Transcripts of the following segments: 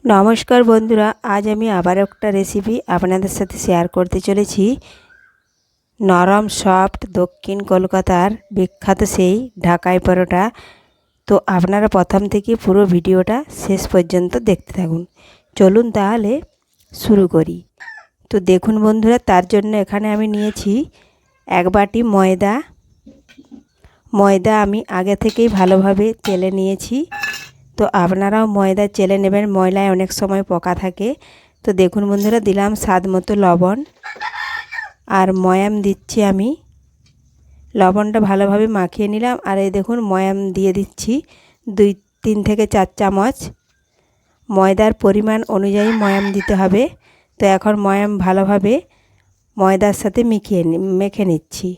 নমস্কার বন্ধুরা, আজ আমি আবার একটা রেসিপি আপনাদের সাথে শেয়ার করতে চলেছি। নরম সফট দক্ষিণ কলকাতার বিখ্যাত সেই ঢাকাই পরোটা। তো আপনারা প্রথম থেকে পুরো ভিডিওটা শেষ পর্যন্ত দেখতে থাকুন। চলুন তাহলে শুরু করি। তো দেখুন বন্ধুরা, তার জন্য এখানে আমি নিয়েছি 1 বাটি ময়দা আমি আগে থেকেই ভালোভাবে চেলে নিয়েছি। তো আপনারাও ময়দা চেলে নেবেন, ময়লায় অনেক সময় পোকা থাকে। তো দেখুন বন্ধুরা, দিলাম স্বাদ মতো লবণ আর ময়াম দিচ্ছি আমি। লবণটা ভালোভাবে মাখিয়ে নিলাম আর এই দেখুন ময়াম দিয়ে দিচ্ছি 2-3 থেকে 4 চামচ। ময়দার পরিমাণ অনুযায়ী ময়াম দিতে হবে। তো এখন ময়াম ভালোভাবে ময়দার সাথে মেখে নিচ্ছি।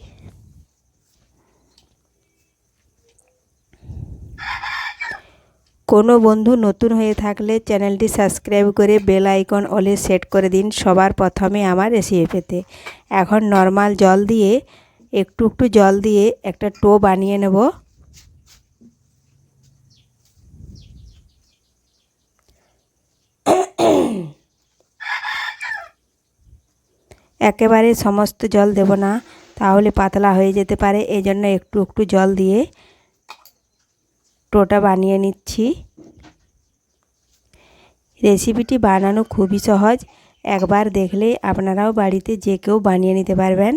কোনো বন্ধু নতুন হয়ে থাকলে চ্যানেলটি সাবস্ক্রাইব করে বেল আইকন অলে সেট করে দিন সবার প্রথমে আমার রেসিপি পেতে। এখন নর্মাল জল দিয়ে একটু জল দিয়ে একটা ডো বানিয়ে নেব। একেবারে সমস্ত জল দেব না, তাহলে পাতলা হয়ে যেতে পারে। এই জন্য একটু জল দিয়ে ডোটা বানিয়ে নিচ্ছি। রেসিপিটি বানানো খুবই সহজ, একবার দেখলে আপনারাও বাড়িতে যে কেউ বানিয়ে নিতে পারবেন।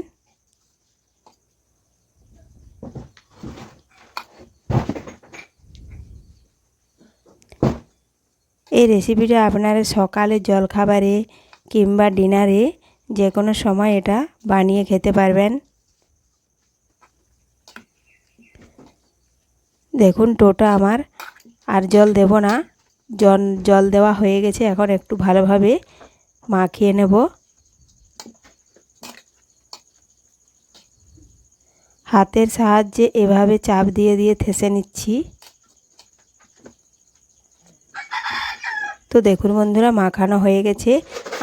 এই রেসিপিটা আপনারা সকালে জলখাবারে কিংবা ডিনারে যে কোনো সময় এটা বানিয়ে খেতে পারবেন। দেখুন ডোটা আমার আর জল দেব না, জল দেওয়া হয়ে গেছে। এখন একটু ভালোভাবে মাখিয়ে নেব। হাতের সাহায্যে এভাবে চাপ দিয়ে ঠেসে নিচ্ছি। তো দেখুন বন্ধুরা, মাখানো হয়ে গেছে।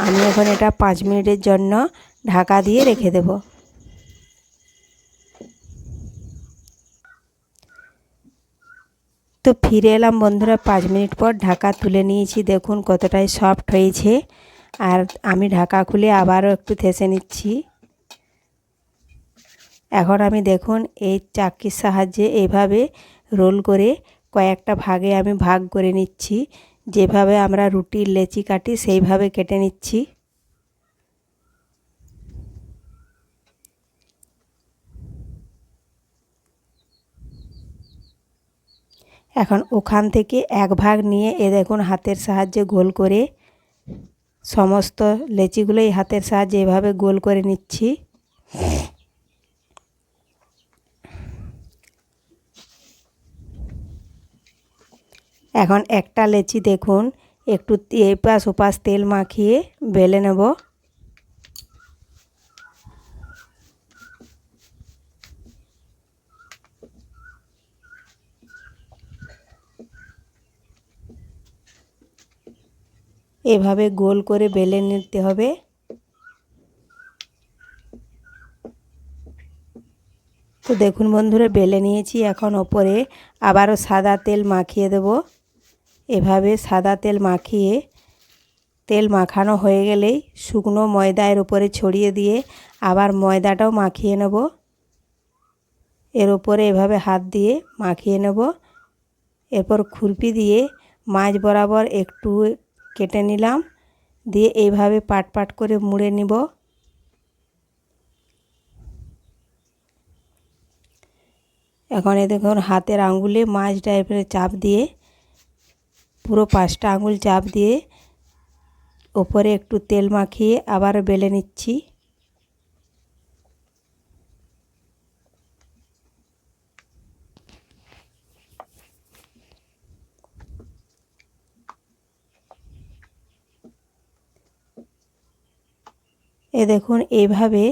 আমি এখন এটা 5 মিনিটের জন্য ঢাকা দিয়ে রেখে দেব। তো ফিরে এলাম বন্ধুরা 5 মিনিট পর। ঢাকা তুলে নিয়েছি, দেখুন কতটাই সফট হয়েছে। আর আমি ঢাকা খুলে আবারও একটু ঠেসে নিচ্ছি। এখন আমি দেখুন এই চাকির সাহায্যে এইভাবে রোল করে কয়েকটা ভাগে আমি ভাগ করে নিচ্ছি। যেভাবে আমরা রুটির লেচি কাটি সেইভাবে কেটে নিচ্ছি। এখন ওখান থেকে এক ভাগ নিয়ে দেখুন হাতের সাহায্যে গোল করে সমস্ত লেচিগুলোই হাতের সাহায্যে এভাবে গোল করে নিচ্ছি। এখন একটা লেচি দেখুন একটু এপাশ ওপাশ তেল মাখিয়ে বেলে নেব। এভাবে গোল করে বেলে নিতে হবে। তো দেখুন বন্ধুরা, বেলে নিয়েছি। এখন ওপরে আবারও সাদা তেল মাখিয়ে দেব। এভাবে সাদা তেল মাখিয়ে তেল মাখানো হয়ে গেলেই শুকনো ময়দা এর উপরে ছড়িয়ে দিয়ে আবার ময়দাটাও মাখিয়ে নেব। এর উপরে এভাবে হাত দিয়ে মাখিয়ে নেব। এরপর খুরপি দিয়ে মাঝ বরাবর একটু কেটে নিলাম, দিয়ে এইভাবে পাট করে মুড়ে নিব। এখন দেখুন হাতের আঙ্গুলে মাঝ টাইপের চাপ দিয়ে পুরো 5টা আঙ্গুল চাপ দিয়ে ওপরে একটু তেল মাখিয়ে আবার বেলে নিচ্ছি। দেখুন এইভাবে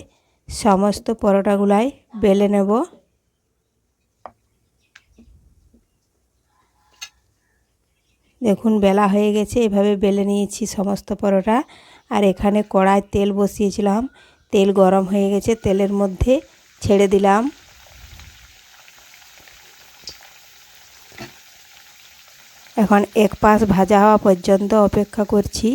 সমস্ত পরোটাগুলাই বেলে নেব। দেখুন বেলা হয়ে গেছে, এভাবে বেলে নিয়েছি সমস্ত পরোটা। আর এখানে কড়ায় তেল বসিয়েছিলাম, তেল গরম হয়ে গেছে, তেলের মধ্যে ছেড়ে দিলাম। এখন এক পাশ ভাজা হওয়া পর্যন্ত অপেক্ষা করছি।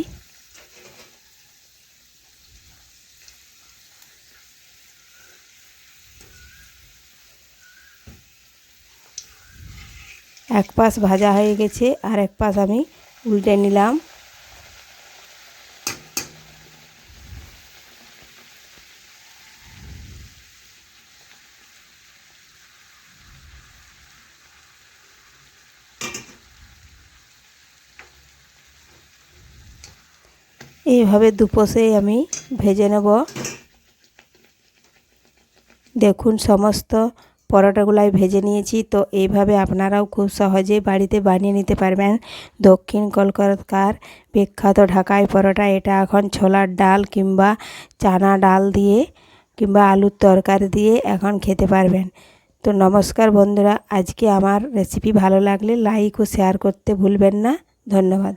এক পাশ ভাজা হয়ে গেছে, আর এক পাশ আমি উল্টে নিলাম। এইভাবে দুপাশেই আমি ভেজে নেব। দেখুন সমস্ত পরোটাগুলাই ভেজে নিয়েছি। তো এইভাবে আপনারাও খুব সহজে বাড়িতে বানিয়ে নিতে পারবেন দক্ষিণ কলকাতার বিখ্যাত ঢাকাই পরোটা। এটা এখন ছোলার ডাল কিংবা চানা ডাল দিয়ে কিংবা আলুর তরকারি দিয়ে এখন খেতে পারবেন। তো নমস্কার বন্ধুরা, আজকে আমার রেসিপি ভালো লাগলে লাইক ও শেয়ার করতে ভুলবেন না। ধন্যবাদ।